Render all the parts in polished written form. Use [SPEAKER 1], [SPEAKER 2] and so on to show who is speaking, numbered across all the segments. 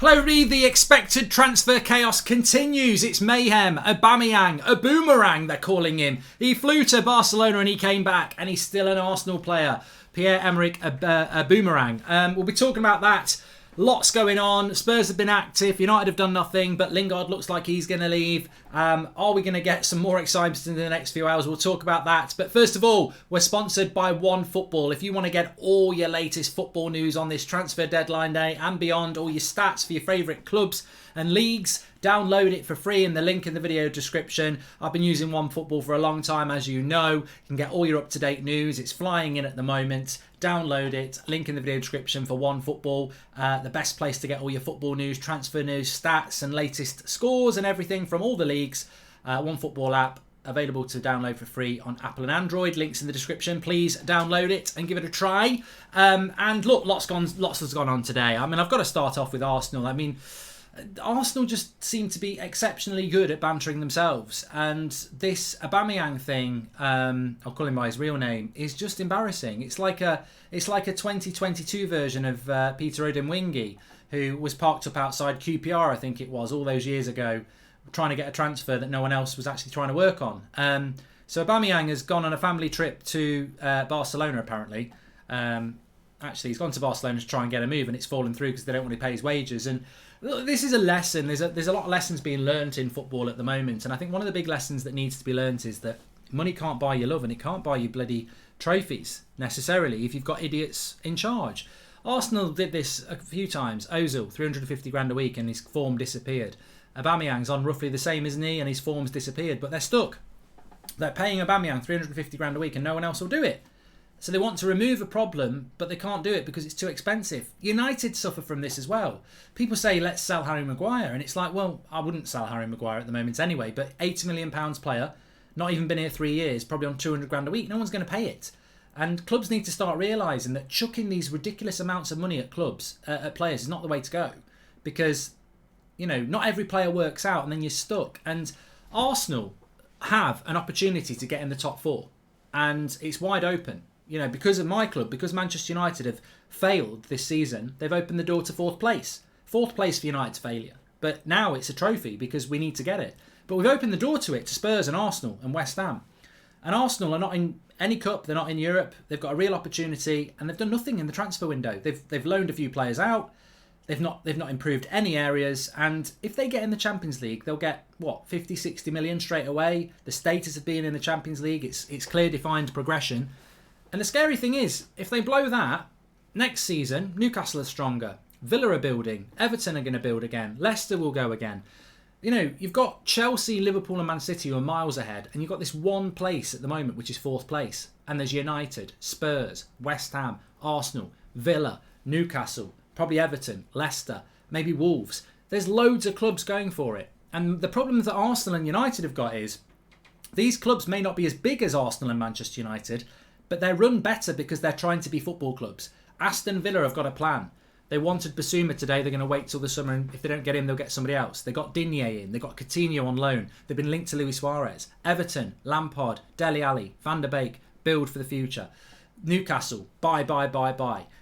[SPEAKER 1] Hello everybody, the expected transfer chaos continues. It's mayhem, Aubameyang, a boomerang they're calling him. He flew to Barcelona and he came back and he's still an Arsenal player. Pierre-Emerick Aubameyang. We'll be talking about that. Lots going on. Spurs have been active. United have done nothing, but Lingard looks like he's going to leave. Are we going to get some more excitement in the next few hours? We'll talk about that. But first of all, we're sponsored by OneFootball. If you want to get all your latest football news on this transfer deadline day and beyond, all your stats for your favourite clubs and leagues, download it for free in the link in the video description. I've been using OneFootball for a long time, as you know. You can get all your up-to-date news. It's flying in at the moment. Download it. Link in the video description for OneFootball. The best place to get all your football news, transfer news, stats and latest scores and everything from all the leagues. OneFootball app available to download for free on Apple and Android. Links in the description. Please download it and give it a try. And look, lots has gone on today. I mean, I've got to start off with Arsenal. I mean, Arsenal just seem to be exceptionally good at bantering themselves, and this Aubameyang thing, I'll call him by his real name, is just embarrassing. It's like a 2022 version of Peter Odemwingie, who was parked up outside QPR, I think it was, all those years ago, trying to get a transfer that no one else was actually trying to work on. So Aubameyang has gone on a family trip to Barcelona, apparently. Actually, he's gone to Barcelona to try and get a move, and it's fallen through because they don't want to pay his wages. And this is a lesson. There's a lot of lessons being learnt in football at the moment, and I think one of the big lessons that needs to be learnt is that money can't buy you love, and it can't buy you bloody trophies necessarily if you've got idiots in charge. Arsenal did this a few times. Ozil, 350 grand a week, and his form disappeared. Aubameyang's on roughly the same, isn't he? And his form's disappeared, but they're stuck. They're paying Aubameyang 350 grand a week, and no one else will do it. So they want to remove a problem, but they can't do it because it's too expensive. United suffer from this as well. People say, let's sell Harry Maguire. And it's like, well, I wouldn't sell Harry Maguire at the moment anyway. But £80 million player, not even been here 3 years, probably on 200 grand a week. No one's going to pay it. And clubs need to start realising that chucking these ridiculous amounts of money at clubs, at players, is not the way to go. Because, you know, not every player works out and then you're stuck. And Arsenal have an opportunity to get in the top four. And it's wide open. You know, because of my club, because Manchester United have failed this season, they've opened the door to fourth place. Fourth place for United's failure. But now it's a trophy because we need to get it. But we've opened the door to it to Spurs and Arsenal and West Ham. And Arsenal are not in any cup, they're not in Europe. They've got a real opportunity and they've done nothing in the transfer window. They've loaned a few players out. They've not improved any areas. And if they get in the Champions League, they'll get, 50, 60 million straight away. The status of being in the Champions League, it's clear defined progression. And the scary thing is, if they blow that, next season, Newcastle are stronger. Villa are building. Everton are going to build again. Leicester will go again. You know, you've got Chelsea, Liverpool and Man City who are miles ahead. And you've got this one place at the moment, which is fourth place. And there's United, Spurs, West Ham, Arsenal, Villa, Newcastle, probably Everton, Leicester, maybe Wolves. There's loads of clubs going for it. And the problem that Arsenal and United have got is, these clubs may not be as big as Arsenal and Manchester United, but they're run better because they're trying to be football clubs. Aston Villa have got a plan. They wanted Basuma today. They're going to wait till the summer, and if they don't get him, they'll get somebody else. They got Digne in. They got Coutinho on loan. They've been linked to Luis Suarez. Everton, Lampard, Dele Alli, Van der Beek, build for the future. Newcastle, buy.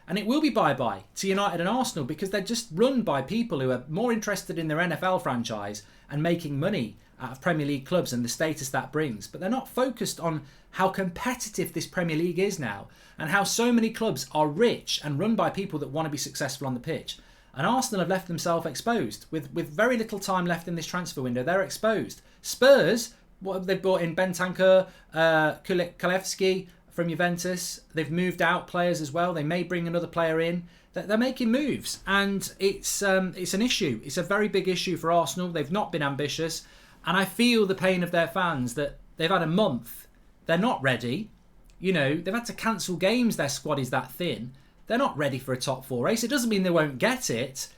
[SPEAKER 1] And it will be bye to United and Arsenal because they're just run by people who are more interested in their NFL franchise and making money out of Premier League clubs and the status that brings. But they're not focused on how competitive this Premier League is now and how so many clubs are rich and run by people that want to be successful on the pitch. And Arsenal have left themselves exposed. With very little time left in this transfer window, they're exposed. Spurs, they've brought in Bentancur, Kulevski from Juventus. They've moved out players as well. They may bring another player in. They're making moves, and it's an issue. It's a very big issue for Arsenal. They've not been ambitious, and I feel the pain of their fans that they've had a month. They're not ready. You know, they've had to cancel games. Their squad is that thin. They're not ready for a top four race. It doesn't mean they won't get it.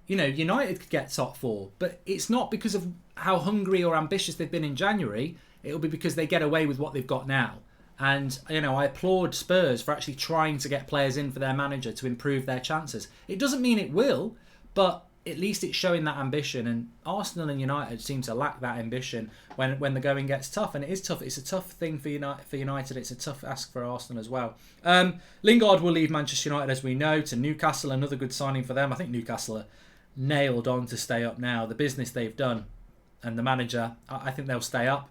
[SPEAKER 1] You know, United could get top four, but it's not because of how hungry or ambitious they've been in January. It'll be because they get away with what they've got now. And, you know, I applaud Spurs for actually trying to get players in for their manager to improve their chances. It doesn't mean it will, but at least it's showing that ambition. And Arsenal and United seem to lack that ambition when the going gets tough. And it is tough. It's a tough thing for United. It's a tough ask for Arsenal as well. Lingard will leave Manchester United, as we know, to Newcastle. Another good signing for them. I think Newcastle are nailed on to stay up now. The business they've done and the manager, I think they'll stay up.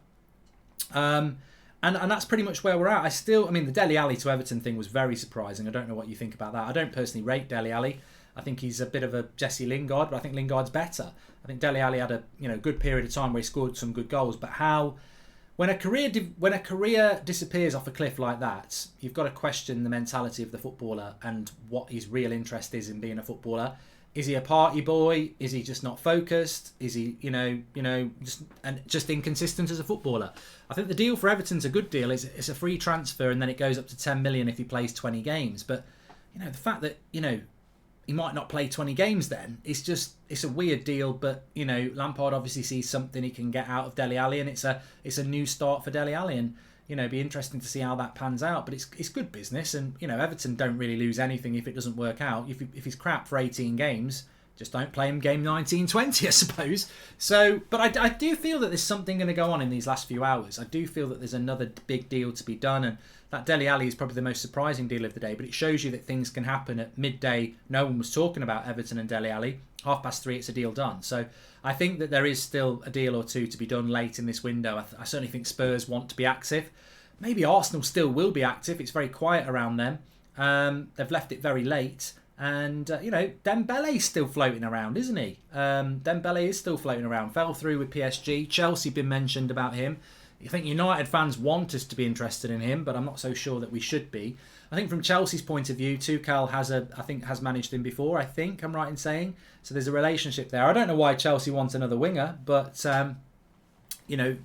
[SPEAKER 1] And that's pretty much where we're at. I mean, the Dele Alli to Everton thing was very surprising. I don't know what you think about that. I don't personally rate Dele Alli. I think he's a bit of a Jesse Lingard, but I think Lingard's better. I think Dele Alli had a good period of time where he scored some good goals, but when a career disappears off a cliff like that, you've got to question the mentality of the footballer and what his real interest is in being a footballer. Is he a party boy? Is he just not focused? Is he, just inconsistent as a footballer? I think the deal for Everton's a good deal. It's a free transfer, and then it goes up to 10 million if he plays 20 games. But the fact that he might not play 20 games, then it's a weird deal. But Lampard obviously sees something he can get out of Dele Alli, and it's a new start for Dele Alli, and be interesting to see how that pans out. But it's good business, and Everton don't really lose anything if it doesn't work out. If he's crap for 18 games, just don't play him game 19, 20, I suppose. So, but I do feel that there's something going to go on in these last few hours. I do feel that there's another big deal to be done, and that Dele Alli is probably the most surprising deal of the day. But it shows you that things can happen at midday. No one was talking about Everton and Dele Alli. 3:30, it's a deal done. So I think that there is still a deal or two to be done late in this window. I certainly think Spurs want to be active. Maybe Arsenal still will be active. It's very quiet around them. They've left it very late. And, Dembele's still floating around, isn't he? Dembele is still floating around. Fell through with PSG. Chelsea been mentioned about him. I think United fans want us to be interested in him, but I'm not so sure that we should be. I think from Chelsea's point of view, Tuchel has managed him before, I think I'm right in saying. So there's a relationship there. I don't know why Chelsea wants another winger, but,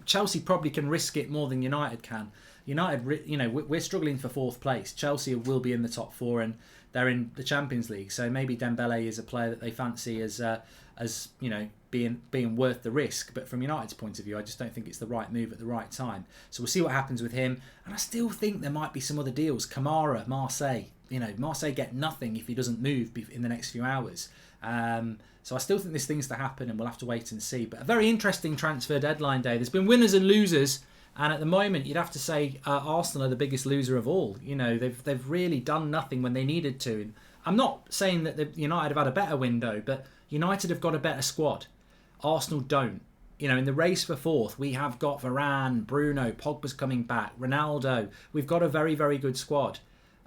[SPEAKER 1] Chelsea probably can risk it more than United can. United, we're struggling for 4th place. Chelsea will be in the top 4, and they're in the Champions League. So maybe Dembele is a player that they fancy as being worth the risk. But from United's point of view, I just don't think it's the right move at the right time. So we'll see what happens with him. And I still think there might be some other deals. Kamara, Marseille. Marseille get nothing if he doesn't move in the next few hours. So I still think there's things to happen, and we'll have to wait and see. But a very interesting transfer deadline day. There's been winners and losers. And at the moment, you'd have to say Arsenal are the biggest loser of all. They've really done nothing when they needed to. And I'm not saying that United have had a better window, but United have got a better squad. Arsenal don't. In the race for 4th, we have got Varane, Bruno, Pogba's coming back, Ronaldo. We've got a very, very good squad.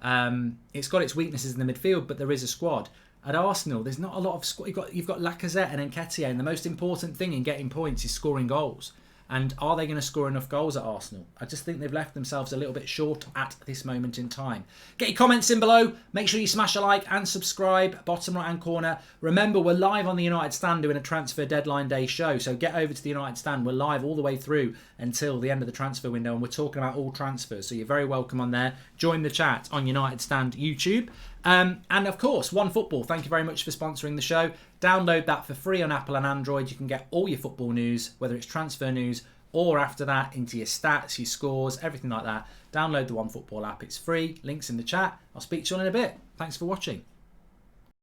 [SPEAKER 1] It's got its weaknesses in the midfield, but there is a squad. At Arsenal, there's not a lot of squad. You've got Lacazette and Nketiah, and the most important thing in getting points is scoring goals. And are they going to score enough goals at Arsenal? I just think they've left themselves a little bit short at this moment in time. Get your comments in below. Make sure you smash a like and subscribe. Bottom right hand corner. Remember, we're live on the United Stand doing a transfer deadline day show. So get over to the United Stand. We're live all the way through until the end of the transfer window. And we're talking about all transfers. So you're very welcome on there. Join the chat on United Stand YouTube. And of course, OneFootball, thank you very much for sponsoring the show. Download that for free on Apple and Android. You can get all your football news, whether it's transfer news or after that into your stats, your scores, everything like that. Download the OneFootball app. It's free. Links in the chat. I'll speak to you all in a bit. Thanks for watching.